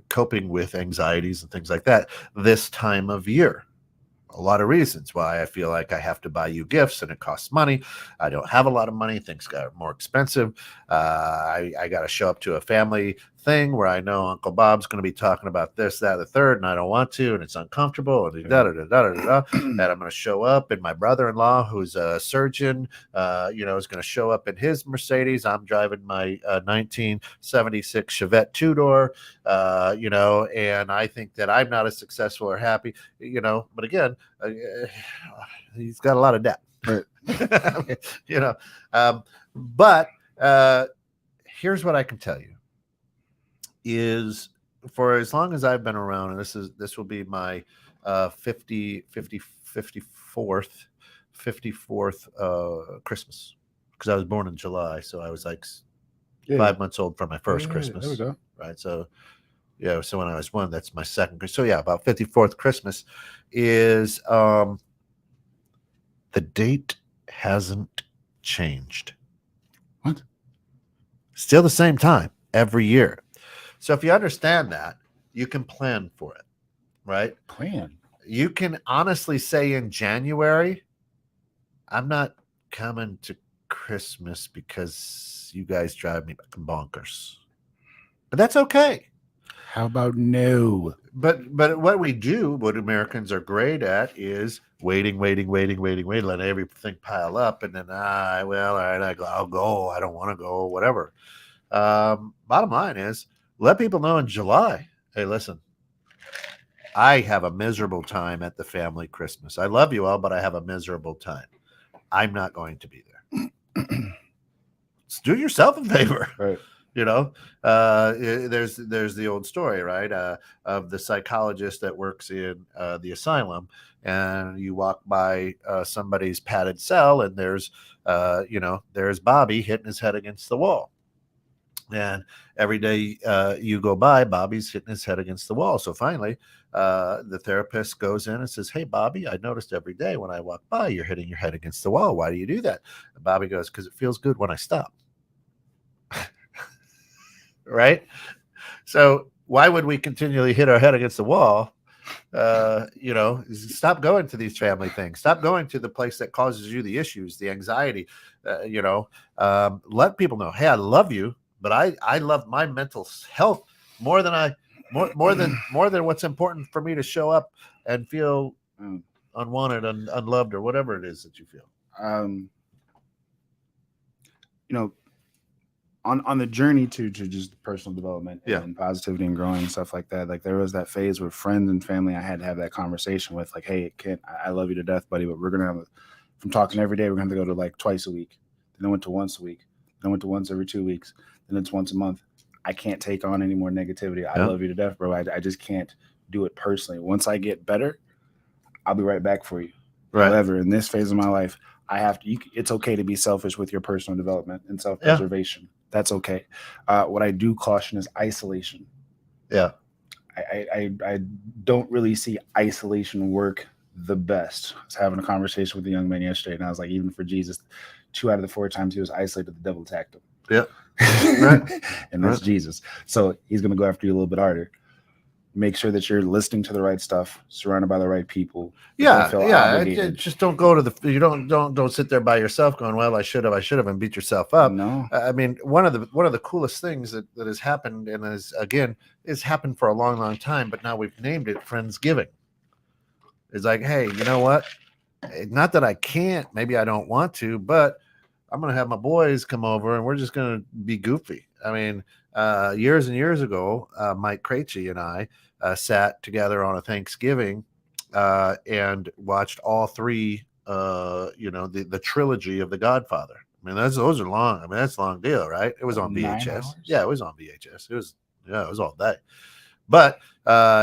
coping with anxieties and things like that this time of year. A lot of reasons why I feel like I have to buy you gifts and it costs money. I don't have a lot of money. Things got more expensive. I got to show up to a family thing where I know Uncle Bob's going to be talking about this, that, the third, and I don't want to, and it's uncomfortable, and and I'm going to show up, and my brother-in-law, who's a surgeon, is going to show up in his Mercedes. I'm driving my 1976 Chevette two-door, and I think that I'm not as successful or happy, but again, he's got a lot of debt, right? But here's what I can tell you is, for as long as I've been around, and this will be my 54th Christmas, because I was born in July, so I was like 5 months old for my first Christmas. There we go. Right, so yeah, so when I was one, that's my second. So yeah, about 54th Christmas is the date hasn't changed. What? Still the same time every year. So if you understand that, you can plan for it, right? Plan. You can honestly say in January, I'm not coming to Christmas because you guys drive me bonkers. But that's okay. How about no? But what we do, what Americans are great at, is waiting, let everything pile up, and then all right, I'll go. I don't want to go, whatever. Bottom line is, let people know in July, hey, listen, I have a miserable time at the family Christmas. I love you all, but I have a miserable time. I'm not going to be there. Do yourself a favor. Right. There's the old story, right, of the psychologist that works in the asylum, and you walk by somebody's padded cell, and there's Bobby hitting his head against the wall. And every day you go by, Bobby's hitting his head against the wall. So finally, the therapist goes in and says, hey, Bobby, I noticed every day when I walk by, you're hitting your head against the wall. Why do you do that? And Bobby goes, because it feels good when I stop. Right? So why would we continually hit our head against the wall Stop going to these family things. Stop going to the place that causes you the issues, the anxiety. Let people know, hey, I love you, but I love my mental health more than what's important for me to show up and feel unwanted and unloved or whatever it is that you feel. On the journey to just personal development and positivity and growing and stuff like that, like there was that phase with friends and family I had to have that conversation with, like, hey, I love you to death, buddy, but we're gonna have from talking every day, we're gonna have to go to like twice a week, then I went to once a week, then I went to once every 2 weeks, then it's once a month. I can't take on any more negativity. I love you to death, bro. I just can't do it personally. Once I get better, I'll be right back for you. Right. However, in this phase of my life, I have to. It's okay to be selfish with your personal development and self-preservation. That's okay. What I do caution is isolation. Yeah. I don't really see isolation work the best. I was having a conversation with a young man yesterday, and I was like, even for Jesus, 2 out of the 4 times he was isolated, the devil attacked him. Yeah. Right. And that's Jesus. So he's going to go after you a little bit harder. Make sure that you're listening to the right stuff, surrounded by the right people. Just don't go to you don't sit there by yourself going, well, I should have, and beat yourself up. No, I mean, one of the coolest things that has happened and is happened for a long, long time, but now we've named it Friendsgiving. It's like, hey, you know what? Not that I can't, maybe I don't want to, but I'm going to have my boys come over and we're just going to be goofy. I mean, years and years ago, Mike Krejci and I sat together on a Thanksgiving and watched all 3, the trilogy of The Godfather. I mean, those are long. I mean, that's a long deal, right? It was on VHS. Yeah, it was on VHS. It was all day. But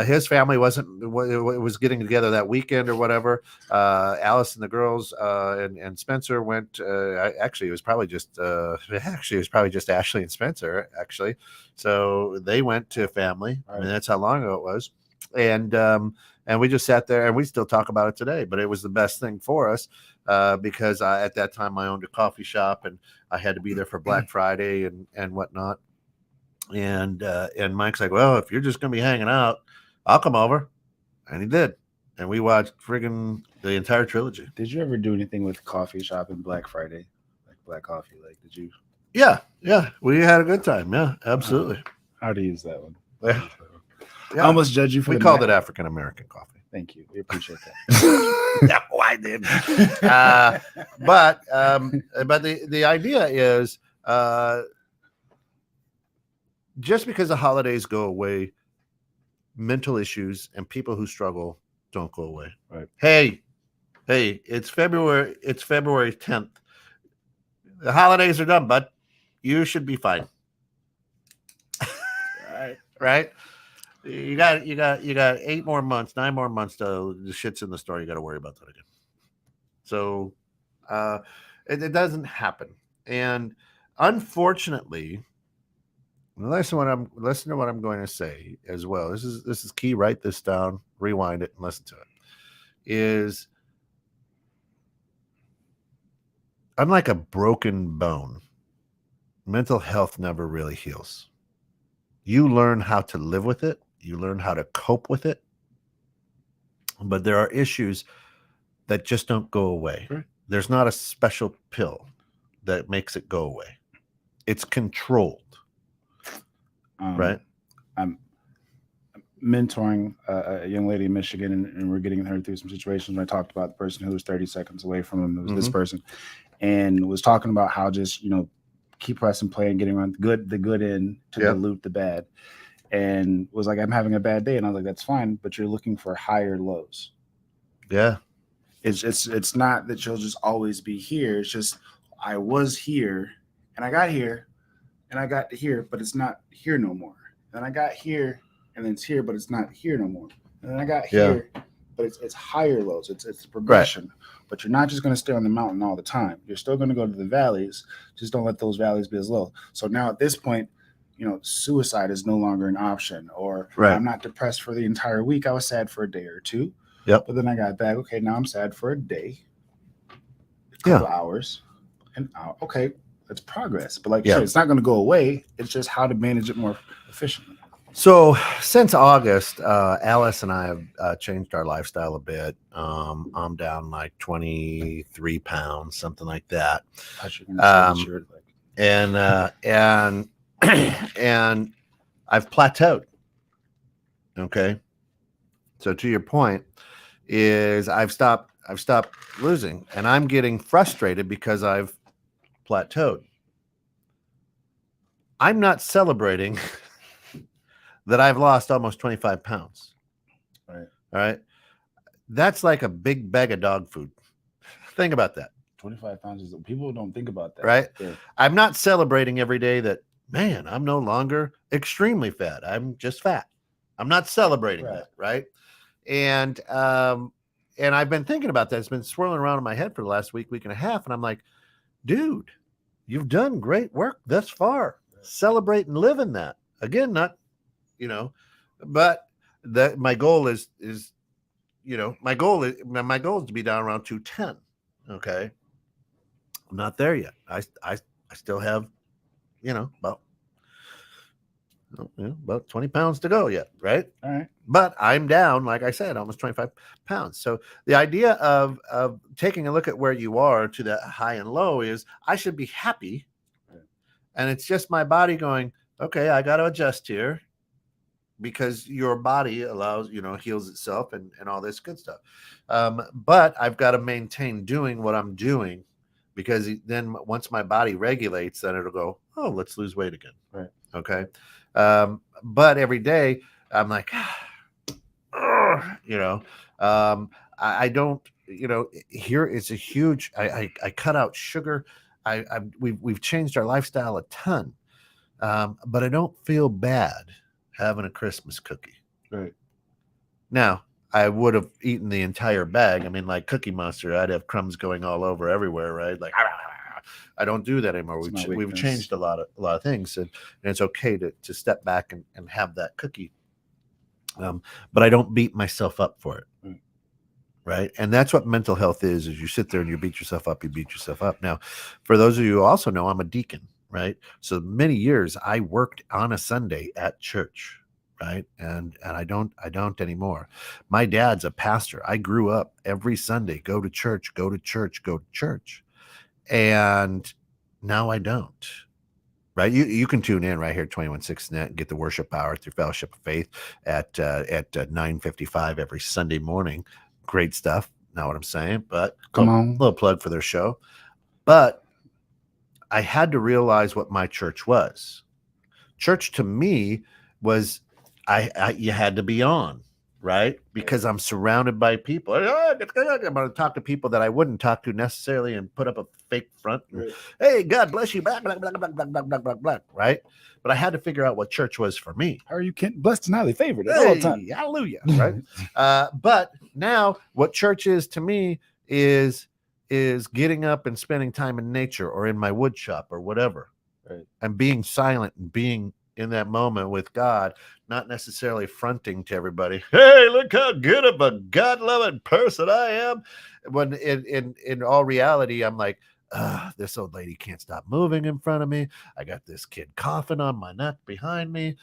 his family was getting together that weekend or whatever. Alice and the girls and Spencer went. Actually, it was probably just Ashley and Spencer. Actually, so they went to family. Right. I mean, that's how long ago it was, and we just sat there and we still talk about it today. But it was the best thing for us because at that time I owned a coffee shop and I had to be there for Black Friday and whatnot. And Mike's like, well, if you're just gonna be hanging out, I'll come over, and he did, and we watched friggin' the entire trilogy. Did you ever do anything with coffee shop and Black Friday, like Black Coffee? Like, did you? Yeah, we had a good time. Yeah, absolutely. How to use that one? Yeah. I almost judge you for. We called it African American coffee. Thank you. We appreciate that. No, I didn't. But the idea is. Just because the holidays go away, mental issues and people who struggle don't go away. Right. Hey, it's February 10th. The holidays are done, bud. You should be fine. Right? You got 8 more months, 9 more months till the shit's in the store. You got to worry about that again. So it doesn't happen. And unfortunately, listen to what I'm going to say as well. This is key. Write this down, rewind it, and listen to it. Is unlike a broken bone, mental health never really heals. You learn how to live with it. You learn how to cope with it. But there are issues that just don't go away. Right. There's not a special pill that makes it go away. It's controlled. Right. I'm mentoring a young lady in Michigan, and we're getting her through some situations. I talked about the person who was 30 seconds away from him. It was this person, and was talking about how just keep pressing play and getting around the good in to dilute the bad, and was like, I'm having a bad day, and I was like, that's fine, but you're looking for higher lows. Yeah, it's not that you'll just always be here. It's just I was here, and I got here. And I got to here, but it's not here no more. Then I got here, and then it's here, but it's not here no more. And then I got here, but it's higher lows. It's progression. Right. But you're not just going to stay on the mountain all the time. You're still going to go to the valleys. Just don't let those valleys be as low. So now at this point, suicide is no longer an option. Or I'm not depressed for the entire week. I was sad for a day or 2. Yep. But then I got back. Okay, now I'm sad for a day, a couple hours, and okay. It's progress, but sure, it's not going to go away. It's just how to manage it more efficiently. So since August, Alice and I have changed our lifestyle a bit. I'm down like 23 pounds, something like that. I thought you were gonna say that you're like And and I've plateaued. Okay. So to your point, is I've stopped losing, and I'm getting frustrated because I've plateaued. I'm not celebrating that I've lost almost 25 pounds. right. All right. That's like a big bag of dog food. Think about that. 25 pounds is people don't think about that. Right. Yeah. I'm not celebrating every day that, man, I'm no longer extremely fat. I'm just fat. I'm not celebrating Right. that. Right. And I've been thinking about that. It's been swirling around in my head for the last week and a half. And I'm like, dude, you've done great work thus far. Celebrate and live in that. Again, not, but that my goal is my goal is to be down around 210. Okay. I'm not there yet. I still have, about 20 pounds to go yet. Right. All right. But I'm down, like I said, almost 25 pounds. So the idea of taking a look at where you are to that high and low is I should be happy. Right. And it's just my body going, okay, I got to adjust here, because your body allows, heals itself and all this good stuff. But I've got to maintain doing what I'm doing, because then once my body regulates, then it'll go, oh, let's lose weight again. Right. Okay. But every day I'm like, I don't, here it's a huge, I cut out sugar. We've changed our lifestyle a ton. But I don't feel bad having a Christmas cookie. Right. Now, I would have eaten the entire bag. I mean, like Cookie Monster, I'd have crumbs going all over everywhere, right? Like, I don't do that anymore. We've changed a lot of things, and it's okay to step back and have that cookie. But I don't beat myself up for it. Right. And that's what mental health is you sit there and you beat yourself up. Now, for those of you who also know, I'm a deacon. Right. So many years I worked on a Sunday at church. Right. And I don't anymore. My dad's a pastor. I grew up every Sunday, go to church. And now I don't. Right. You can tune in right here at 21.6 Net and get the worship hour through Fellowship of Faith at 9:55 every Sunday morning. Great stuff. Not what I'm saying, but little plug for their show. But I had to realize what my church was. Church to me was you had to be on, right? Because I'm surrounded by people. I'm going to talk to people that I wouldn't talk to necessarily and put up a fake front. Right. Hey, God bless you, blah, blah, blah, blah, blah, blah, blah, blah, right? But I had to figure out what church was for me. How are you blessed and highly favored at all time? Hallelujah, right? But now what church is to me is getting up and spending time in nature or in my wood shop or whatever. Right. And being silent and being in that moment with God, not necessarily fronting to everybody. Hey, look how good of a God-loving person I am. When in all reality, I'm like, this old lady can't stop moving in front of me. I got this kid coughing on my neck behind me.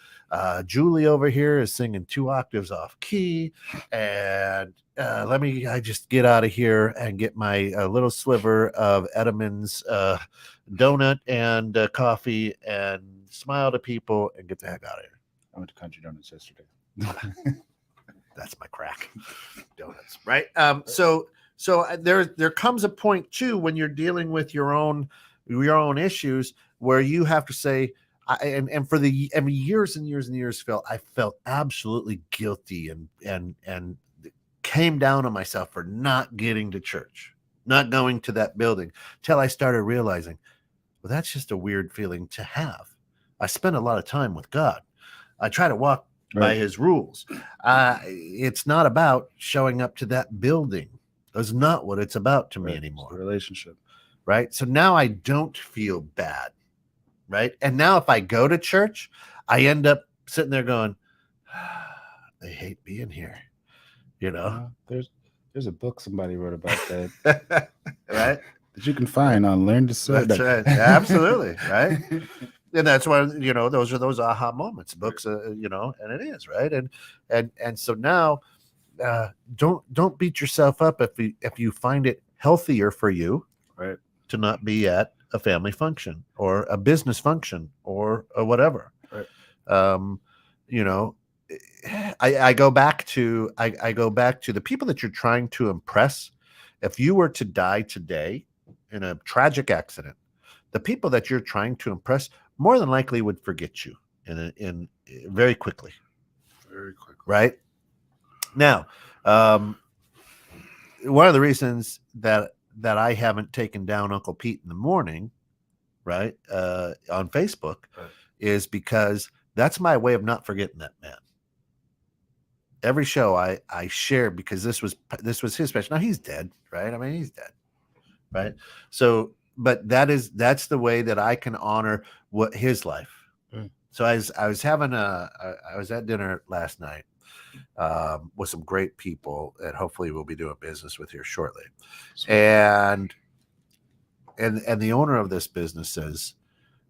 Julie over here is singing 2 octaves off key. And I just get out of here and get my little sliver of Edam's donut and coffee and smile to people and get the heck out of here. I went to Country Donuts yesterday. That's my crack. Donuts, right? So there comes a point too when you're dealing with your own issues where you have to say, and for the years and years and years, Phil, I felt absolutely guilty and came down on myself for not getting to church, not going to that building, till I started realizing, well, that's just a weird feeling to have. I spend a lot of time with God. I try to walk by his rules. It's not about showing up to that building. That's not what it's about to me anymore. It's the relationship. Right. So now I don't feel bad. Right. And now if I go to church, I end up sitting there going, they hate being here. There's a book somebody wrote about that. Right. That you can find on Learn to Serve. That's right. Absolutely. Right. And that's why, those are those aha moments, books, and it is right. And so now, don't beat yourself up if you find it healthier for you, right, to not be at a family function or a business function or whatever. right. You know, I go back to the people that you're trying to impress. If you were to die today in a tragic accident, the people that you're trying to impress more than likely would forget you in very quickly. Very quickly. Right now, one of the reasons that I haven't taken down Uncle Pete in the morning, right, on Facebook, Right. is because that's my way of not forgetting that man. Every show I share, because this was his special. Now he's dead, right? I mean, he's dead, right? So, but that's the way that I can honor what his life. Mm. So I was at dinner last night with some great people, and hopefully we'll be doing business with here shortly. Sweet. And the owner of this business says,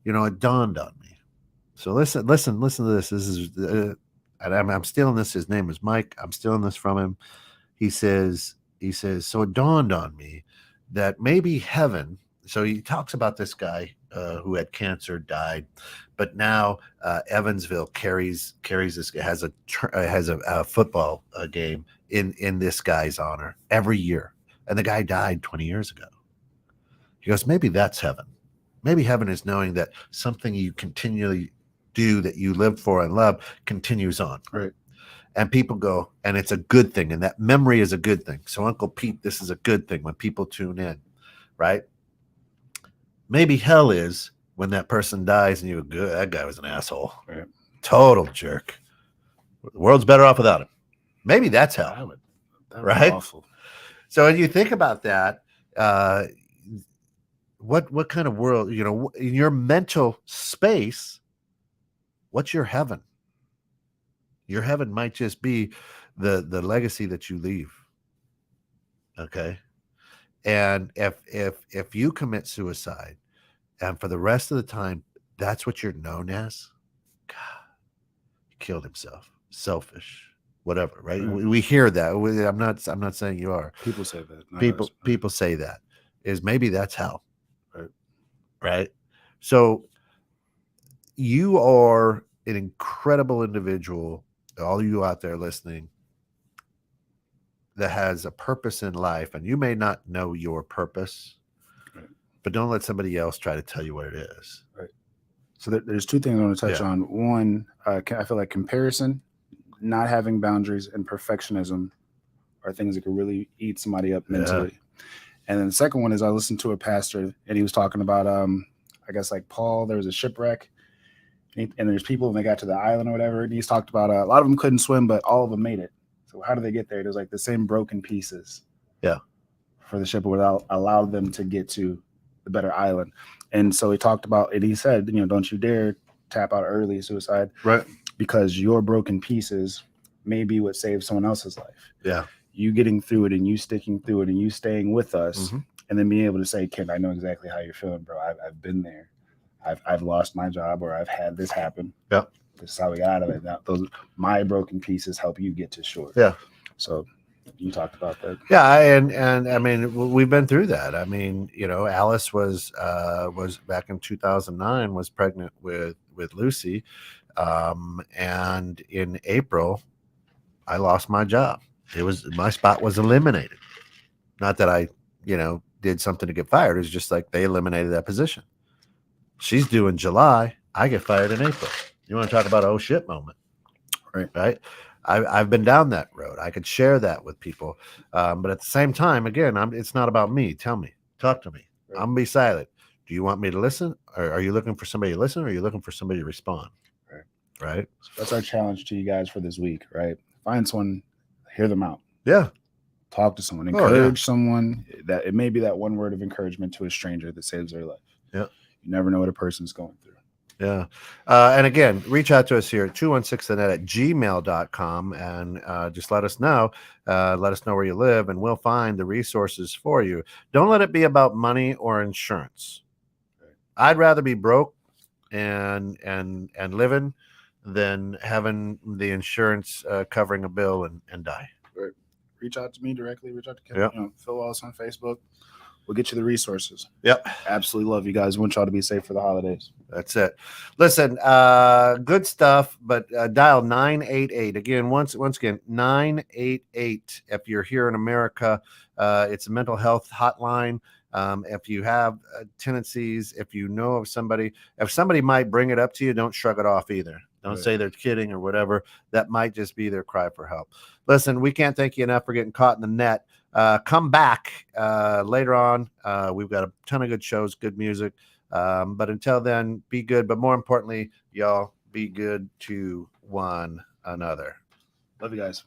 it dawned on me. So listen to this. This is, and I'm stealing this. His name is Mike. I'm stealing this from him. He says, so it dawned on me that maybe heaven. So he talks about this guy who had cancer, died, but now Evansville carries this, has a football game in this guy's honor every year, and the guy died 20 years ago. He goes, maybe that's heaven. Maybe heaven is knowing that something you continually do that you lived for and love continues on. Right. And people go, and it's a good thing, and that memory is a good thing. So Uncle Pete, this is a good thing when people tune in, right? Maybe hell is when that person dies and you go, that guy was an asshole. Right. Total jerk. The world's better off without him. Maybe that's hell. That would right? be awful. So when you think about that, what kind of world, in your mental space, what's your heaven? Your heaven might just be the legacy that you leave. Okay. And if you commit suicide, and for the rest of the time, that's what you're known as, God, he killed himself, selfish, whatever, right? Right. We hear that. I'm not saying you are. People say that. People say that, is maybe that's hell. Right. Right. So you are an incredible individual, all you out there listening, that has a purpose in life, and you may not know your purpose, right, but don't let somebody else try to tell you what it is. Right. So there's two things I want to touch on. One, I feel like comparison, not having boundaries, and perfectionism are things that can really eat somebody up mentally. Yeah. And then the second one is, I listened to a pastor, and he was talking about, I guess, like Paul, there was a shipwreck, and there's people, and they got to the island or whatever, and he's talked about a lot of them couldn't swim, but all of them made it. So how do they get there? There's like the same broken pieces. Yeah. For the ship would allow them to get to the better island. And so he talked about it. He said, don't you dare tap out early, suicide. Right. Because your broken pieces may be what saves someone else's life. Yeah. You getting through it, and you sticking through it, and you staying with us, and then being able to say, Ken, I know exactly how you're feeling, bro. I've been there. I've lost my job, or I've had this happen. Yeah. This is how we got out of it. Now, my broken pieces help you get to shore. Yeah. So you talked about that. Yeah, and I mean, we've been through that. I mean, Alice was back in 2009, was pregnant with Lucy, and in April, I lost my job. My spot was eliminated. Not that I, did something to get fired. It was just like they eliminated that position. She's due in July. I get fired in April. You want to talk about oh shit moment, right? I've been down that road. I could share that with people, but at the same time, again, it's not about me. Tell me, talk to me. Right. I'm gonna be silent. Do you want me to listen, or are you looking for somebody to listen, or are you looking for somebody to respond? Right. So that's our challenge to you guys for this week. Right. Find someone, hear them out. Yeah. Talk to someone, encourage someone. That it may be that one word of encouragement to a stranger that saves their life. Yeah. You never know what a person's going through. Yeah. And again, reach out to us here at 216thenet@gmail.com, and just let us know. Let us know where you live, and we'll find the resources for you. Don't let it be about money or insurance. Right. I'd rather be broke and living than having the insurance covering a bill and die. Right. Reach out to me directly. Reach out to Yep. Phil Wallace on Facebook. We'll get you the resources. Yep. Absolutely love you guys. Want y'all to be safe for the holidays. That's it. Listen, good stuff, but dial 988. Again, once again, 988. If you're here in America, it's a mental health hotline. If you have tendencies, if you know of somebody, if somebody might bring it up to you, don't shrug it off either. Don't Right. say they're kidding or whatever. That might just be their cry for help. Listen, we can't thank you enough for getting caught in the net. Come back later on. We've got a ton of good shows, good music. But until then, be good. But more importantly, y'all, be good to one another. Love you guys.